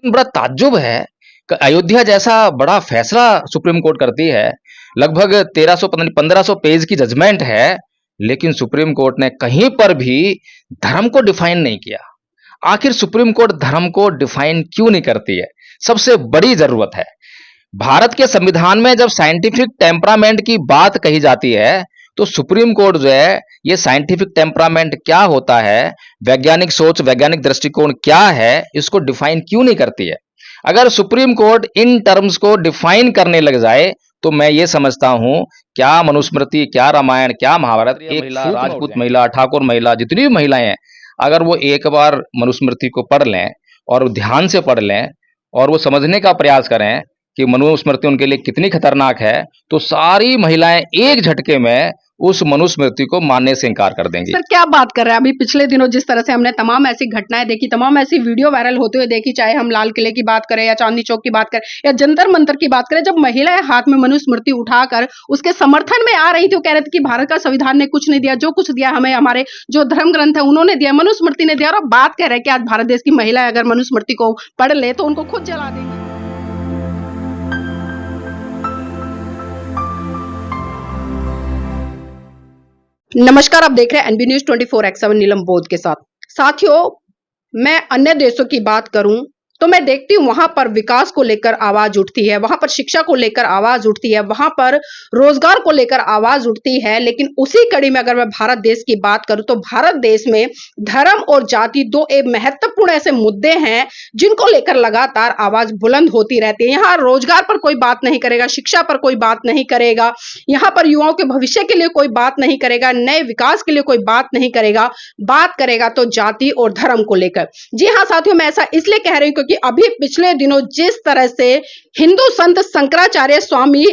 बड़ा ताज्जुब है कि अयोध्या जैसा बड़ा फैसला सुप्रीम कोर्ट करती है, लगभग 1300 पता नहीं 1500 पेज की जजमेंट है, लेकिन सुप्रीम कोर्ट ने कहीं पर भी धर्म को डिफाइन नहीं किया। आखिर सुप्रीम कोर्ट धर्म को डिफाइन क्यों नहीं करती है? सबसे बड़ी जरूरत है। भारत के संविधान में जब साइंटिफिक टेम्परामेंट की बात कही जाती है, तो सुप्रीम कोर्ट जो है ये साइंटिफिक टेम्परामेंट क्या होता है, वैज्ञानिक सोच, वैज्ञानिक दृष्टिकोण क्या है, इसको डिफाइन क्यों नहीं करती है? अगर सुप्रीम कोर्ट इन टर्म्स को डिफाइन करने लग जाए, तो मैं ये समझता हूं क्या मनुस्मृति, क्या रामायण, क्या महाभारत, एक महिला, राजपूत महिला, ठाकुर महिला, जितनी भी महिलाएं हैं, अगर वो एक बार मनुस्मृति को पढ़ लें और ध्यान से पढ़ लें और वो समझने का प्रयास करें कि मनुस्मृति उनके लिए कितनी खतरनाक है, तो सारी महिलाएं एक झटके में उस मनुस्मृति को मानने से इंकार कर देंगी। सर क्या बात कर रहे हैं? अभी पिछले दिनों जिस तरह से हमने तमाम ऐसी घटनाएं देखी, तमाम ऐसी वीडियो वायरल होते हुए देखी, चाहे हम लाल किले की बात करें या चांदनी चौक की बात करें या जंतर मंतर की बात करें, जब महिलाएं हाथ में मनुस्मृति उठाकर उसके समर्थन में आ रही थी, वो कह रहे थे कि भारत का संविधान ने कुछ नहीं दिया, जो कुछ दिया हमें हमारे जो धर्म ग्रंथ है उन्होंने दिया, मनुस्मृति ने दिया, और बात कह रहे हैं कि आज भारत देश की महिलाएं अगर मनुस्मृति को पढ़ ले तो उनको खुद जला देंगी। नमस्कार, आप देख रहे हैं एनबी न्यूज 24x7 नीलम बोध के साथ। साथियों, मैं अन्य देशों की बात करूं तो मैं देखती हूं वहां पर विकास को लेकर आवाज उठती है, वहां पर शिक्षा को लेकर आवाज उठती है, वहां पर रोजगार को लेकर आवाज उठती है। लेकिन उसी कड़ी में अगर मैं भारत देश की बात करूं तो भारत देश में धर्म और जाति दो एक महत्वपूर्ण ऐसे मुद्दे हैं जिनको लेकर लगातार आवाज बुलंद होती रहती है। यहाँ रोजगार पर कोई बात नहीं करेगा, शिक्षा पर कोई बात नहीं करेगा, यहाँ पर युवाओं के भविष्य के लिए कोई बात नहीं करेगा, नए विकास के लिए कोई बात नहीं करेगा। बात करेगा तो जाति और धर्म को लेकर। जी हाँ साथियों, मैं ऐसा इसलिए कह रही हूं कि अभी पिछले दिनों जिस तरह से हिंदू संत शंकराचार्य स्वामी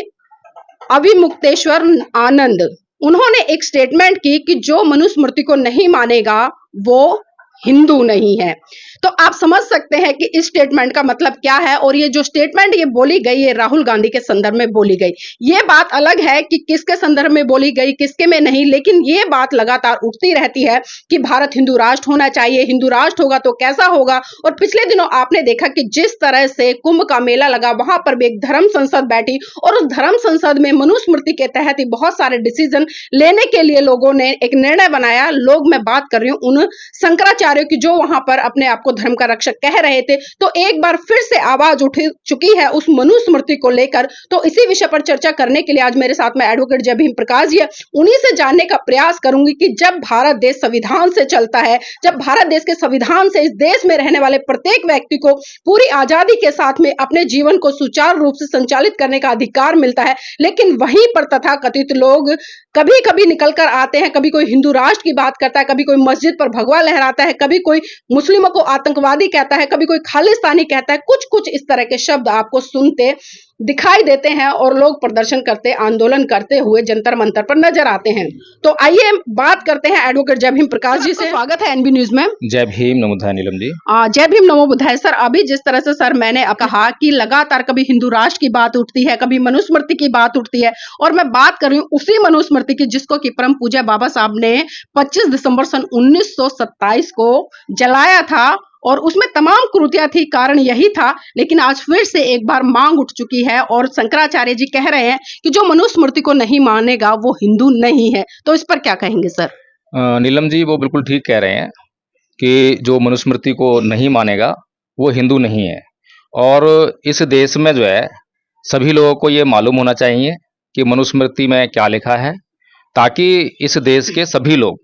अविमुक्तेश्वर आनंद उन्होंने एक स्टेटमेंट की कि जो मनुस्मृति को नहीं मानेगा वो हिंदू नहीं है। तो आप समझ सकते हैं कि इस स्टेटमेंट का मतलब क्या है। और ये जो स्टेटमेंट ये बोली गई, ये राहुल गांधी के संदर्भ में बोली गई। ये बात अलग है कि किसके संदर्भ में बोली गई, किसके में नहीं, लेकिन ये बात लगातार उठती रहती है कि भारत हिंदू राष्ट्र होना चाहिए, हिंदू राष्ट्र होगा तो कैसा होगा। और पिछले दिनों आपने देखा कि जिस तरह से कुंभ का मेला लगा, वहां पर भी एक धर्म संसद बैठी और उस धर्म संसद में मनुस्मृति के तहत ही बहुत सारे डिसीजन लेने के लिए लोगों ने एक निर्णय बनाया। लोग, मैं बात कर रही हूं उन शंकराचार्यों की जो वहां पर अपने आप को धर्म का रक्षक कह रहे थे। तो एक बार फिर से आवाज उठ चुकी है उस मनुस्मृति को लेकर। तो इसी विषय पर चर्चा करने के लिए आज मेरे साथ में एडवोकेट जय भीम प्रकाश जी है। उन्हीं से जानने का प्रयास करूंगी कि जब भारत देश संविधान से चलता है, जब भारत देश के संविधान से इस देश में रहने वाले प्रत्येक व्यक्ति को पूरी आजादी के साथ में अपने जीवन को सुचारू रूप से संचालित करने का अधिकार मिलता है, लेकिन वहीं पर तथाकथित लोग कभी कभी निकल कर आते हैं, कभी कोई हिंदू राष्ट्र की बात करता है, कभी कोई मस्जिद पर भगवा लहराता है, कभी कोई मुस्लिमों को आतंकवादी कहता है, कभी कोई खालिस्तानी कहता है। कुछ कुछ इस तरह के शब्द आपको सुनते दिखाई देते हैं और लोग प्रदर्शन करते, आंदोलन करते हुए जंतर मंतर पर नजर आते हैं। तो आइए बात करते हैं एडवोकेट जय भीम प्रकाश जी से। स्वागत है एनबी न्यूज में। जय भीम, नमो बुद्धाय नीलम जी। जय भीम, नमो बुद्धाय। सर, अभी जिस तरह से सर मैंने कहा कि लगातार कभी हिंदू राष्ट्र की बात उठती है, कभी मनुस्मृति की बात उठती है, और मैं बात कर रही हूँ उसी मनुस्मृति की जिसको कि परम पूज्य बाबा साहब ने 25 दिसंबर सन 1927 को जलाया था और उसमें तमाम कुरीतियां थी, कारण यही था। लेकिन आज फिर से एक बार मांग उठ चुकी है और शंकराचार्य जी कह रहे हैं कि जो मनुस्मृति को नहीं मानेगा वो हिंदू नहीं है। तो इस पर क्या कहेंगे सर? नीलम जी, वो बिल्कुल ठीक कह रहे हैं कि जो मनुस्मृति को नहीं मानेगा वो हिंदू नहीं है। और इस देश में जो है सभी लोगों को ये मालूम होना चाहिए कि मनुस्मृति में क्या लिखा है, ताकि इस देश के सभी लोग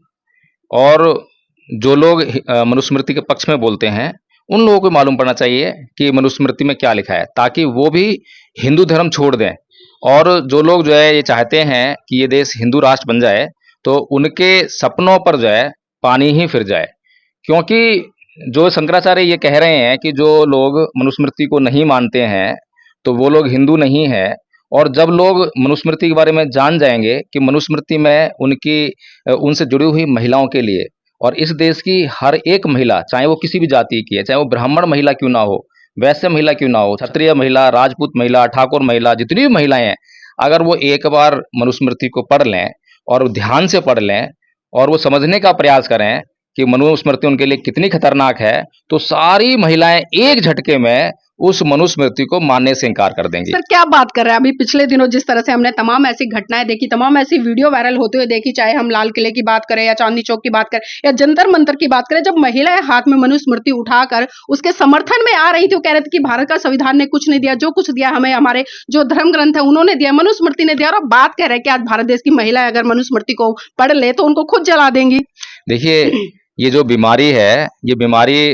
और जो लोग मनुस्मृति के पक्ष में बोलते हैं उन लोगों को मालूम पड़ना चाहिए कि मनुस्मृति में क्या लिखा है, ताकि वो भी हिंदू धर्म छोड़ दें। और जो लोग जो है ये चाहते हैं कि ये देश हिंदू राष्ट्र बन जाए, तो उनके सपनों पर जो है पानी ही फिर जाए। क्योंकि जो शंकराचार्य ये कह रहे हैं कि जो लोग मनुस्मृति को नहीं मानते हैं तो वो लोग हिंदू नहीं है, और जब लोग मनुस्मृति के बारे में जान जाएंगे कि मनुस्मृति में उनसे जुड़ी हुई महिलाओं के लिए, और इस देश की हर एक महिला, चाहे वो किसी भी जाति की है, चाहे वो ब्राह्मण महिला क्यों ना हो, वैश्य महिला क्यों ना हो, क्षत्रिय महिला, राजपूत महिला, ठाकुर महिला, जितनी भी महिलाएं हैं, अगर वो एक बार मनुस्मृति को पढ़ लें और ध्यान से पढ़ लें और वो समझने का प्रयास करें कि मनुस्मृति उनके लिए कितनी खतरनाक है, तो सारी महिलाएं एक झटके में उस मनुस्मृति को मानने से इनकार कर देंगी। सर क्या बात कर रहे हैं? अभी पिछले दिनों जिस तरह से हमने तमाम ऐसी घटनाएं देखी, तमाम ऐसी वीडियो वायरल होते हुए देखी, चाहे हम लाल किले की बात करें या चांदनी चौक की बात करें या जंतर मंतर की बात करें, जब महिलाएं हाथ में मनुस्मृति उठाकर उसके समर्थन में आ रही थी, वो कह रहे थे कि भारत का संविधान ने कुछ नहीं दिया, जो कुछ दिया हमें हमारे जो धर्म ग्रंथ है उन्होंने दिया, मनुस्मृति ने दिया। और अब बात कह रहे हैं कि आज भारत देश की महिलाएं अगर मनुस्मृति को पढ़ ले तो उनको खुद जला देंगी। देखिए, ये जो बीमारी है, ये बीमारी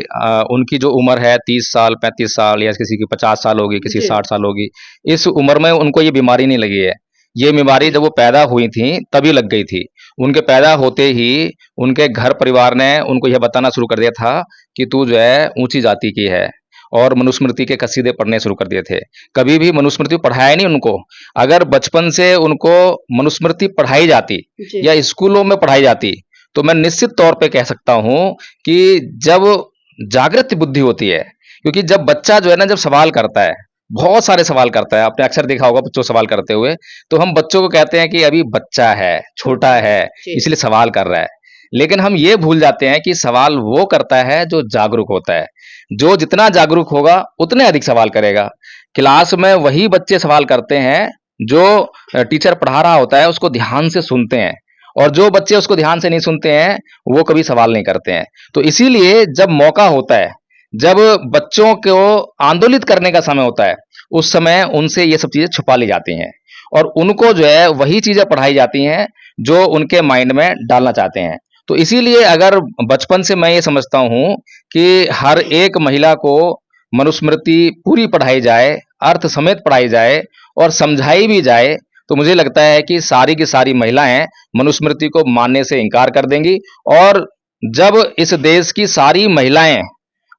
उनकी जो उम्र है 30 साल, 35 साल या किसी की 50 साल होगी, किसी जी। 60 साल होगी, इस उम्र में उनको ये बीमारी नहीं लगी है। ये बीमारी जब वो पैदा हुई थी, तभी लग गई थी। उनके पैदा होते ही उनके घर परिवार ने उनको यह बताना शुरू कर दिया था कि तू जो है ऊँची जाति की है, और मनुस्मृति के कसीदे पढ़ने शुरू कर दिए थे। कभी भी मनुस्मृति पढ़ाया नहीं उनको। अगर बचपन से उनको मनुस्मृति पढ़ाई जाती जी। या स्कूलों में पढ़ाई जाती, तो मैं निश्चित तौर पे कह सकता हूं कि जब जागृत बुद्धि होती है, क्योंकि जब बच्चा जो है ना, जब सवाल करता है, बहुत सारे सवाल करता है, आपने अक्सर देखा होगा बच्चों को सवाल करते हुए, तो हम बच्चों को कहते हैं कि अभी बच्चा है, छोटा है, जी। इसलिए सवाल कर रहा है। लेकिन हम ये भूल जाते हैं कि सवाल वो करता है जो जागरूक होता है। जो जितना जागरूक होगा उतने अधिक सवाल करेगा। क्लास में वही बच्चे सवाल करते हैं जो टीचर पढ़ा रहा होता है उसको ध्यान से सुनते हैं, और जो बच्चे उसको ध्यान से नहीं सुनते हैं वो कभी सवाल नहीं करते हैं। तो इसीलिए जब मौका होता है, जब बच्चों को आंदोलित करने का समय होता है, उस समय उनसे ये सब चीजें छुपा ली जाती हैं, और उनको जो है वही चीजें पढ़ाई जाती हैं जो उनके माइंड में डालना चाहते हैं। तो इसीलिए अगर बचपन से मैं ये समझता हूं कि हर एक महिला को मनुस्मृति पूरी पढ़ाई जाए, अर्थ समेत पढ़ाई जाए और समझाई भी जाए, तो मुझे लगता है कि सारी की सारी महिलाएं मनुस्मृति को मानने से इनकार कर देंगी। और जब इस देश की सारी महिलाएं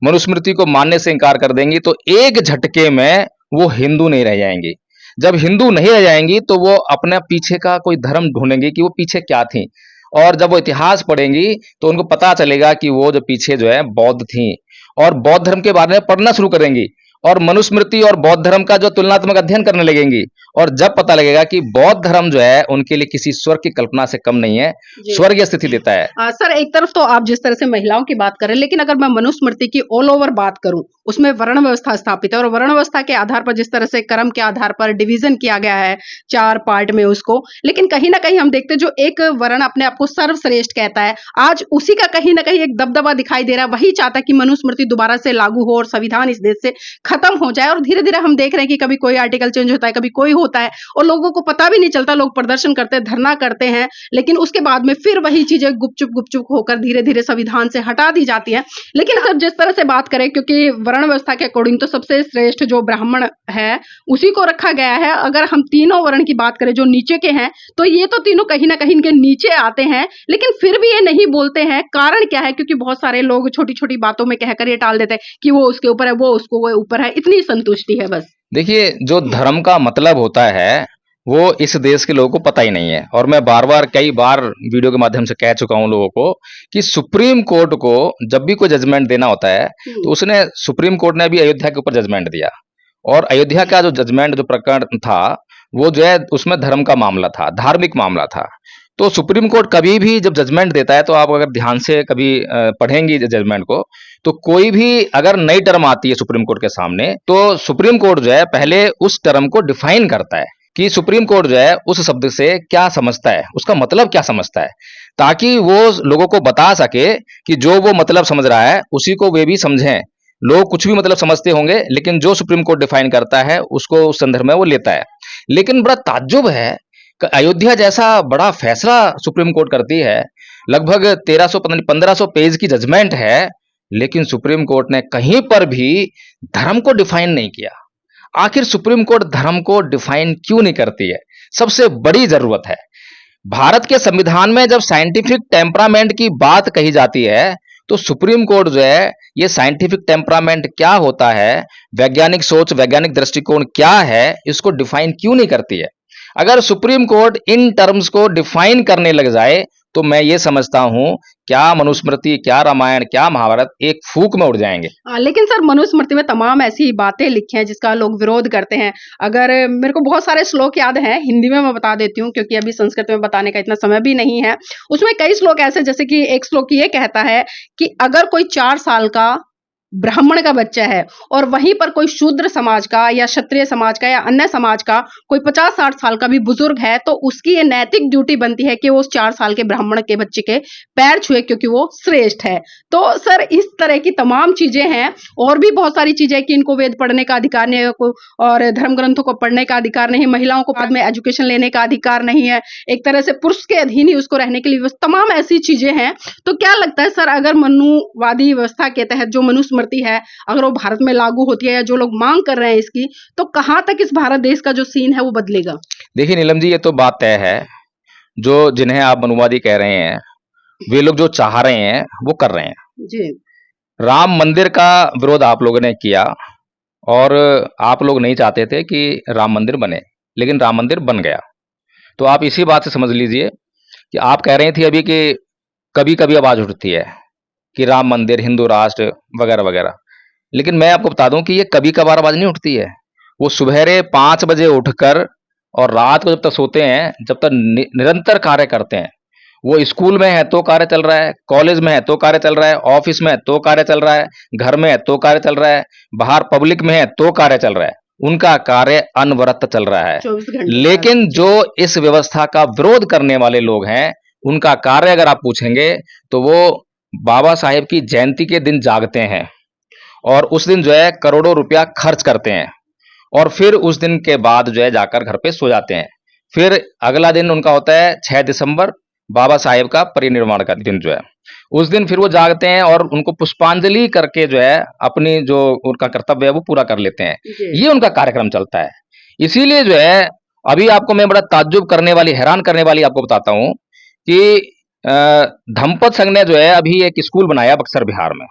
मनुस्मृति को मानने से इनकार कर देंगी, तो एक झटके में वो हिंदू नहीं रह जाएंगी। जब हिंदू नहीं रह जाएंगी तो वो अपने पीछे का कोई धर्म ढूंढेंगी कि वो पीछे क्या थी, और जब वो इतिहास पढ़ेंगी तो उनको पता चलेगा कि वो जो पीछे जो है बौद्ध थी, और बौद्ध धर्म के बारे में पढ़ना शुरू करेंगी, और मनुस्मृति और बौद्ध धर्म का जो तुलनात्मक अध्ययन करने लगेंगी। और जब पता लगेगा कि बौद्ध धर्म जो है उनके लिए किसी स्वर्ग की कल्पना से कम नहीं है, जी। स्वर्गीय स्थिति देता है। सर एक तरफ तो आप जिस तरह से महिलाओं की बात कर रहे हैं, लेकिन अगर मैं मनुस्मृति की ऑल ओवर बात करूं, उसमें वर्ण व्यवस्था स्थापित है, और वर्ण व्यवस्था के आधार पर जिस तरह से कर्म के आधार पर डिवीजन किया गया है 4 पार्ट में उसको, लेकिन कहीं ना कहीं हम देखते हैं जो एक वर्ण अपने आप को सर्वश्रेष्ठ कहता है, आज उसी का कहीं ना कहीं एक दबदबा दिखाई दे रहा है। वही चाहता है कि मनुस्मृति दोबारा से लागू हो और संविधान इस देश से खत्म हो जाए। और धीरे धीरे हम देख रहे हैं कि कभी कोई आर्टिकल चेंज होता है, कभी कोई होता है, और लोगों को पता भी नहीं चलता। लोग प्रदर्शन करते हैं, धरना करते हैं, लेकिन उसके बाद में फिर वही चीजें गुपचुप होकर धीरे धीरे संविधान से हटा दी जाती है। लेकिन अब जिस तरह से बात करें, क्योंकि वर्ण व्यवस्था के अकॉर्डिंग तो सबसे श्रेष्ठ जो ब्राह्मण है उसी को रखा गया है। अगर हम तीनों वर्ण की बात करें जो नीचे के हैं, तो ये तो तीनों कहीं ना कहीं इनके नीचे आते हैं, लेकिन फिर भी ये नहीं बोलते हैं। कारण क्या है? क्योंकि बहुत सारे लोग छोटी छोटी बातों में कहकर ये टाल देते हैं कि वो उसके ऊपर है, वो उसको वो ऊपर है, इतनी संतुष्टि है बस। देखिए, जो धर्म का मतलब होता है वो इस देश के लोगों को पता ही नहीं है, और मैं कई बार वीडियो के माध्यम से कह चुका हूं लोगों को कि सुप्रीम कोर्ट को जब भी कोई जजमेंट देना होता है, तो उसने सुप्रीम कोर्ट ने अभी अयोध्या के ऊपर जजमेंट दिया, और अयोध्या का जो जजमेंट जो प्रकरण था वो जो है उसमें धर्म का मामला था, धार्मिक मामला था। तो सुप्रीम कोर्ट कभी भी जब जजमेंट देता है, तो आप अगर ध्यान से कभी पढ़ेंगी जजमेंट को, तो कोई भी अगर नई टर्म आती है सुप्रीम कोर्ट के सामने, तो सुप्रीम कोर्ट जो है पहले उस टर्म को डिफाइन करता है कि सुप्रीम कोर्ट जो है उस शब्द से क्या समझता है, उसका मतलब क्या समझता है, ताकि वो लोगों को बता सके कि जो वो मतलब समझ रहा है उसी को वे भी समझें। लोग कुछ भी मतलब समझते होंगे, लेकिन जो सुप्रीम कोर्ट डिफाइन करता है उसको उस संदर्भ में वो लेता है। लेकिन बड़ा ताज्जुब है, अयोध्या जैसा बड़ा फैसला सुप्रीम कोर्ट करती है, लगभग 1300 पता नहीं 1500 पेज की जजमेंट है, लेकिन सुप्रीम कोर्ट ने कहीं पर भी धर्म को डिफाइन नहीं किया। आखिर सुप्रीम कोर्ट धर्म को डिफाइन क्यों नहीं करती है? सबसे बड़ी जरूरत है। भारत के संविधान में जब साइंटिफिक टेम्परामेंट की बात कही जाती है, तो सुप्रीम कोर्ट जो है ये साइंटिफिक टेम्परामेंट क्या होता है, वैज्ञानिक सोच, वैज्ञानिक दृष्टिकोण क्या है, इसको डिफाइन क्यों नहीं करती है? अगर सुप्रीम कोर्ट इन टर्म्स को डिफाइन करने लग जाए तो मैं ये समझता हूं क्या मनुस्मृति, क्या रामायण, क्या महाभारत एक फूक में उड़ जाएंगे। लेकिन सर मनुस्मृति में तमाम ऐसी बातें लिखी हैं जिसका लोग विरोध करते हैं। अगर मेरे को बहुत सारे श्लोक याद हैं, हिंदी में मैं बता देती हूँ क्योंकि अभी संस्कृत में बताने का इतना समय भी नहीं है। उसमें कई श्लोक ऐसे, जैसे कि एक श्लोक ये कहता है कि अगर कोई 4 साल का ब्राह्मण का बच्चा है और वहीं पर कोई शूद्र समाज का या क्षत्रिय समाज का या अन्य समाज का कोई 50-60 साल का भी बुजुर्ग है, तो उसकी ये नैतिक ड्यूटी बनती है कि वो उस 4 साल के ब्राह्मण के बच्चे के पैर छुए क्योंकि वो श्रेष्ठ है। तो सर इस तरह की तमाम चीजें हैं, और भी बहुत सारी चीजें हैं कि इनको वेद पढ़ने का अधिकार नहीं है और धर्म ग्रंथों को पढ़ने का अधिकार नहीं, महिलाओं को पद में एजुकेशन लेने का अधिकार नहीं है, एक तरह से पुरुष के अधीन ही उसको रहने के लिए तमाम ऐसी चीजें हैं। तो क्या लगता है सर, अगर मनुवादी व्यवस्था के तहत जो मनुस्मृति है अगर वो भारत में लागू होती है या जो लोग मांग कर रहे हैं इसकी, तो कहां तक इस भारत देश का जो सीन है वो बदलेगा? देखिए नीलम जी, ये तो बात तय है, जो जिन्हें आप मनुवादी कह रहे हैं वे लोग जो चाह रहे हैं वो कर रहे हैं जी। राम मंदिर का विरोध आप लोगों ने किया और आप लोग नहीं चाहते थे कि राम मंदिर बने, लेकिन राम मंदिर बन गया। तो आप इसी बात से समझ लीजिए कि आप कह रही थी अभी कि कभी कभी आवाज उठती है कि राम मंदिर, हिंदू राष्ट्र वगैरह वगैरह, लेकिन मैं आपको बता दूं कि ये कभी कभार आवाज नहीं उठती है। वो सुबेरे 5 बजे उठकर और रात को जब तक सोते हैं, जब तक निरंतर कार्य करते हैं। वो स्कूल में है तो कार्य चल रहा है, कॉलेज में है तो कार्य चल रहा है, ऑफिस में है तो कार्य चल रहा है, घर में है तो कार्य चल रहा है, बाहर पब्लिक में है तो कार्य चल रहा है। उनका कार्य अनवरत चल रहा है। 24 घंटे। लेकिन जो इस व्यवस्था का विरोध करने वाले लोग हैं, उनका कार्य अगर आप पूछेंगे तो वो बाबा साहेब की जयंती के दिन जागते हैं और उस दिन जो है करोड़ों रुपया खर्च करते हैं और फिर उस दिन के बाद जो है जाकर घर पे सो जाते हैं। फिर अगला दिन उनका होता है 6 दिसंबर, बाबा साहेब का परिनिर्वाण का दिन जो है। उस दिन फिर वो जागते हैं और उनको पुष्पांजलि करके जो है अपनी जो उनका कर्तव्य है वो पूरा कर लेते हैं। जी। ये उनका कार्यक्रम चलता है। इसीलिए जो है अभी आपको मैं बड़ा ताज्जुब करने वाली, हैरान करने वाली आपको बताता हूं कि धम्पत संघ ने जो है अभी एक स्कूल बनाया बक्सर बिहार में।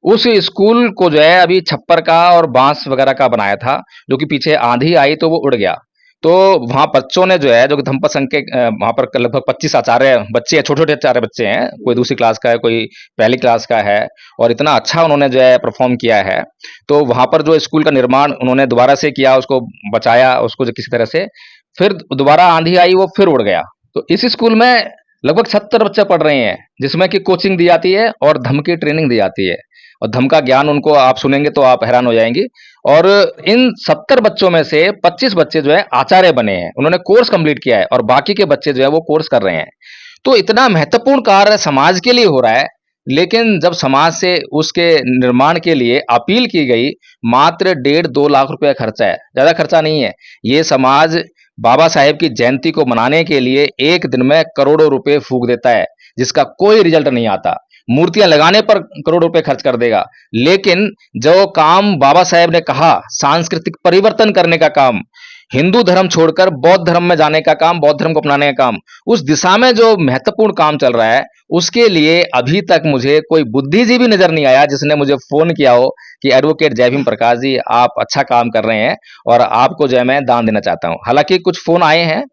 उस स्कूल को जो है अभी छप्पर का और बांस वगैरह का बनाया था, जो कि पीछे आंधी आई तो वो उड़ गया। तो वहां बच्चों ने जो है, जो कि धम्पत संघ के वहां पर लगभग 25 आचार्य बच्चे हैं, छोटे छोटे आचार्य बच्चे हैं, कोई दूसरी क्लास का है, कोई पहली क्लास का है, और इतना अच्छा उन्होंने जो है परफॉर्म किया है। तो वहां पर जो स्कूल का निर्माण उन्होंने दोबारा से किया, उसको बचाया, उसको जो किसी तरह से, फिर दोबारा आंधी आई वो फिर उड़ गया। तो इस स्कूल में लगभग 70 बच्चे पढ़ रहे हैं, जिसमें कि कोचिंग दी जाती है और धम की ट्रेनिंग दी जाती है, और धम का ज्ञान उनको आप सुनेंगे तो आप हैरान हो जाएंगे। और इन 70 बच्चों में से 25 बच्चे जो है आचार्य बने हैं, उन्होंने कोर्स कंप्लीट किया है, और बाकी के बच्चे जो है वो कोर्स कर रहे हैं। तो इतना महत्वपूर्ण कार्य समाज के लिए हो रहा है, लेकिन जब समाज से उसके निर्माण के लिए अपील की गई, मात्र 1.5-2 लाख रुपया खर्चा है, ज्यादा खर्चा नहीं है। ये समाज बाबा साहेब की जयंती को मनाने के लिए एक दिन में करोड़ों रुपए फूंक देता है, जिसका कोई रिजल्ट नहीं आता। मूर्तियां लगाने पर करोड़ों रुपए खर्च कर देगा, लेकिन जो काम बाबा साहेब ने कहा, सांस्कृतिक परिवर्तन करने का काम, हिंदू धर्म छोड़कर बौद्ध धर्म में जाने का काम, बौद्ध धर्म को अपनाने का काम, उस दिशा में जो महत्वपूर्ण काम चल रहा है, उसके लिए अभी तक मुझे कोई बुद्धिजीवी नजर नहीं आया जिसने मुझे फोन किया हो कि एडवोकेट जय भीम प्रकाश जी, आप अच्छा काम कर रहे हैं और आपको जो है मैं दान देना चाहता हूं। हालांकि कुछ फोन आए हैं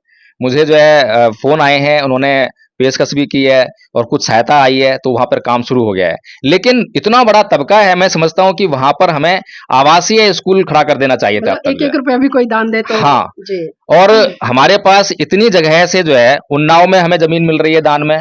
मुझे, जो है फोन आए हैं, उन्होंने पेशकश भी की है और कुछ सहायता आई है, तो वहां पर काम शुरू हो गया है। लेकिन इतना बड़ा तबका है, मैं समझता हूं कि वहां पर हमें आवासीय स्कूल खड़ा कर देना चाहिए था। मतलब 1-1 रुपया भी कोई दान दे तो। हाँ जी। और हमारे पास इतनी जगह से जो है, उन्नाव में हमें जमीन मिल रही है दान में,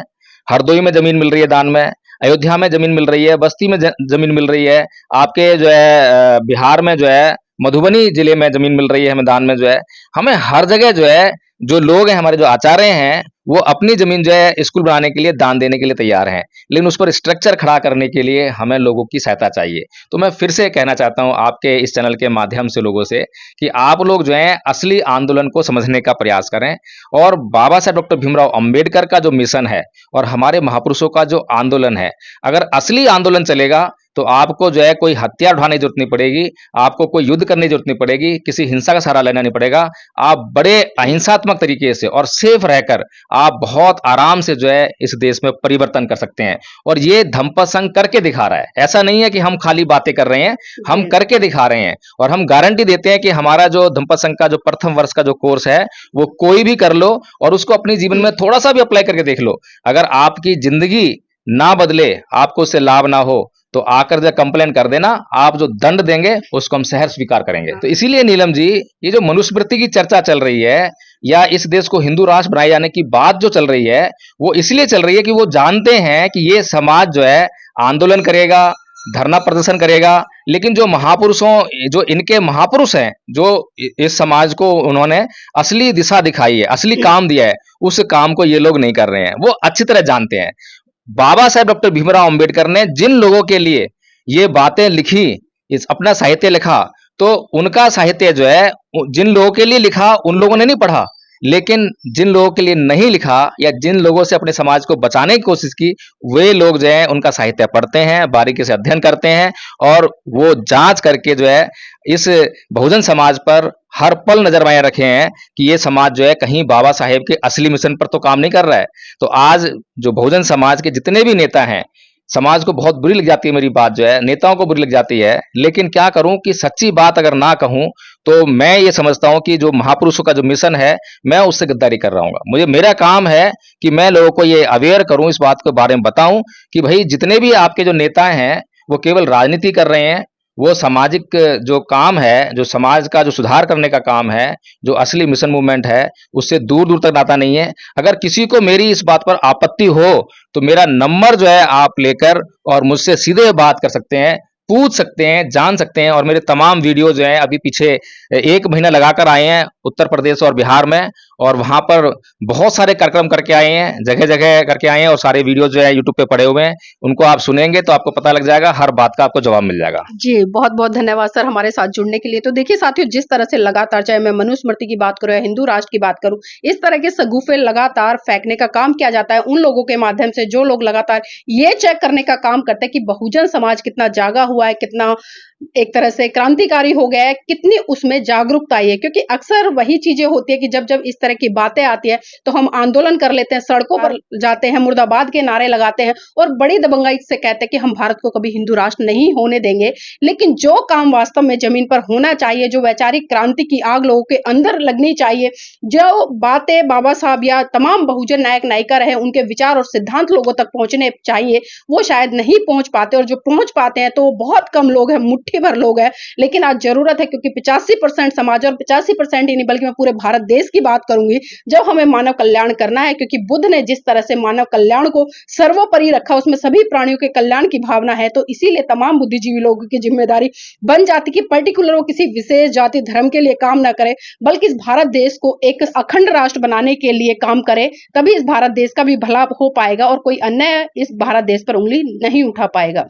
हरदोई में जमीन मिल रही है दान में, अयोध्या में जमीन मिल रही है, बस्ती में जमीन मिल रही है, आपके जो है बिहार में जो है मधुबनी जिले में जमीन मिल रही है हमें दान में। जो है हमें हर जगह जो है, जो लोग हैं हमारे, जो आचार्य हैं, वो अपनी जमीन जो है स्कूल बनाने के लिए दान देने के लिए तैयार हैं, लेकिन उस पर स्ट्रक्चर खड़ा करने के लिए हमें लोगों की सहायता चाहिए। तो मैं फिर से कहना चाहता हूं आपके इस चैनल के माध्यम से लोगों से कि आप लोग जो हैं असली आंदोलन को समझने का प्रयास करें, और बाबा साहब डॉक्टर भीमराव अंबेडकर का जो मिशन है और हमारे महापुरुषों का जो आंदोलन है, अगर असली आंदोलन चलेगा तो आपको जो है कोई हथियार उठाने की जरूरत नहीं पड़ेगी, आपको कोई युद्ध करने की जरूरत नहीं पड़ेगी, किसी हिंसा का सहारा लेना नहीं पड़ेगा। आप बड़े अहिंसात्मक तरीके से और सेफ रहकर आप बहुत आराम से जो है इस देश में परिवर्तन कर सकते हैं। और ये धम्पा संघ करके दिखा रहा है, ऐसा नहीं है कि हम खाली बातें कर रहे हैं, हम करके दिखा रहे हैं। और हम गारंटी देते हैं कि हमारा जो धम्पा संघ का जो प्रथम वर्ष का जो कोर्स है वो कोई भी कर लो और उसको अपने जीवन में थोड़ा सा भी अप्लाई करके देख लो। अगर आपकी जिंदगी ना बदले, आपको उससे लाभ ना हो, तो आकर जब कंप्लेन कर देना, आप जो दंड देंगे उसको हम सहर्ष स्वीकार करेंगे। तो इसीलिए नीलम जी, ये जो मनुस्मृति की चर्चा चल रही है या इस देश को हिंदू राष्ट्र बनाए जाने की बात जो चल रही है, वो इसलिए चल रही है कि वो जानते हैं कि ये समाज जो है आंदोलन करेगा, धरना प्रदर्शन करेगा, लेकिन जो महापुरुषों, जो इनके महापुरुष हैं, जो इस समाज को उन्होंने असली दिशा दिखाई है, असली काम दिया है, उस काम को ये लोग नहीं कर रहे हैं। वो अच्छी तरह जानते हैं। बाबा साहेब डॉक्टर भीमराव अंबेडकर ने जिन लोगों के लिए ये बातें लिखी, इस अपना साहित्य लिखा, तो उनका साहित्य जो है जिन लोगों के लिए लिखा उन लोगों ने नहीं पढ़ा, लेकिन जिन लोगों के लिए नहीं लिखा या जिन लोगों से अपने समाज को बचाने की कोशिश की, वे लोग जो है उनका साहित्य पढ़ते हैं, बारीकी से अध्ययन करते हैं और वो जांच करके जो है इस बहुजन समाज पर हर पल नजर बनाए रखे हैं कि ये समाज जो है कहीं बाबा साहेब के असली मिशन पर तो काम नहीं कर रहा है। तो आज जो बहुजन समाज के जितने भी नेता हैं, समाज को बहुत बुरी लग जाती है मेरी बात जो है, नेताओं को बुरी लग जाती है, लेकिन क्या करूं कि सच्ची बात अगर ना कहूं तो मैं ये समझता हूं कि जो महापुरुषों का जो मिशन है, मैं उससे गद्दारी कर रहा हूं। मुझे, मेरा काम है कि मैं लोगों को ये अवेयर करूं, इस बात के बारे में बताऊं कि भाई जितने भी आपके जो नेता हैं वो केवल राजनीति कर रहे हैं, वो सामाजिक जो काम है, जो समाज का जो सुधार करने का काम है, जो असली मिशन मूवमेंट है, उससे दूर दूर तक नाता नहीं है। अगर किसी को मेरी इस बात पर आपत्ति हो तो मेरा नंबर जो है आप लेकर और मुझसे सीधे बात कर सकते हैं, पूछ सकते हैं, जान सकते हैं। और मेरे तमाम वीडियो जो हैं अभी पीछे 1 महीना लगाकर आए हैं उत्तर प्रदेश और बिहार में, और वहां पर बहुत सारे कार्यक्रम करके आए हैं, जगह जगह करके आए हैं, और सारे वीडियो जो है यूट्यूब पे पड़े हुए हैं। उनको आप सुनेंगे तो आपको पता लग जाएगा, हर बात का आपको जवाब मिल जाएगा। जी, बहुत-बहुत धन्यवाद सर हमारे साथ जुड़ने के लिए। तो देखिए साथियों, जिस तरह से लगातार, चाहे मैं मनुस्मृति की बात करूँ या हिंदू राष्ट्र की बात करूँ, इस तरह के सगुफे लगातार फेंकने का काम किया जाता है उन लोगों के माध्यम से जो लोग लगातार ये चेक करने का काम करते हैं कि बहुजन समाज कितना जागा हुआ है, कितना एक तरह से क्रांतिकारी हो गया है, कितनी उसमें जागरूकता आई है। क्योंकि अक्सर वही चीजें होती है कि जब इस तरह की बातें आती है तो हम आंदोलन कर लेते हैं, सड़कों पर जाते हैं, मुर्दाबाद के नारे लगाते हैं और बड़ी दबंगाई से कहते हैं कि हम भारत को कभी हिंदू राष्ट्र नहीं होने देंगे। लेकिन जो काम वास्तव में जमीन पर होना चाहिए, जो वैचारिक क्रांति की आग लोगों के अंदर लगनी चाहिए, जो बातें बाबा साहब या तमाम बहुजन नायक नायिका रहे उनके विचार और सिद्धांत लोगों तक पहुंचने चाहिए, वो शायद नहीं पहुंच पाते, और जो पहुंच पाते हैं तो बहुत कम लोग हैं, मुट्ठी भर लोग हैं। लेकिन आज जरूरत है, क्योंकि 85% समाज, और 85% ही नहीं बल्कि मैं पूरे भारत देश की बात करूंगी, जब हमें मानव कल्याण करना है, क्योंकि बुद्ध ने जिस तरह से मानव कल्याण को सर्वोपरि रखा, उसमें सभी प्राणियों के कल्याण की भावना है। तो इसीलिए तमाम बुद्धिजीवी लोगों की जिम्मेदारी बन जाती कि पर्टिकुलर वो किसी विशेष जाति धर्म के लिए काम ना करे, बल्कि इस भारत देश को एक अखंड राष्ट्र बनाने के लिए काम करे। तभी इस भारत देश का भी भला हो पाएगा और कोई अन्य इस भारत देश पर उंगली नहीं उठा पाएगा।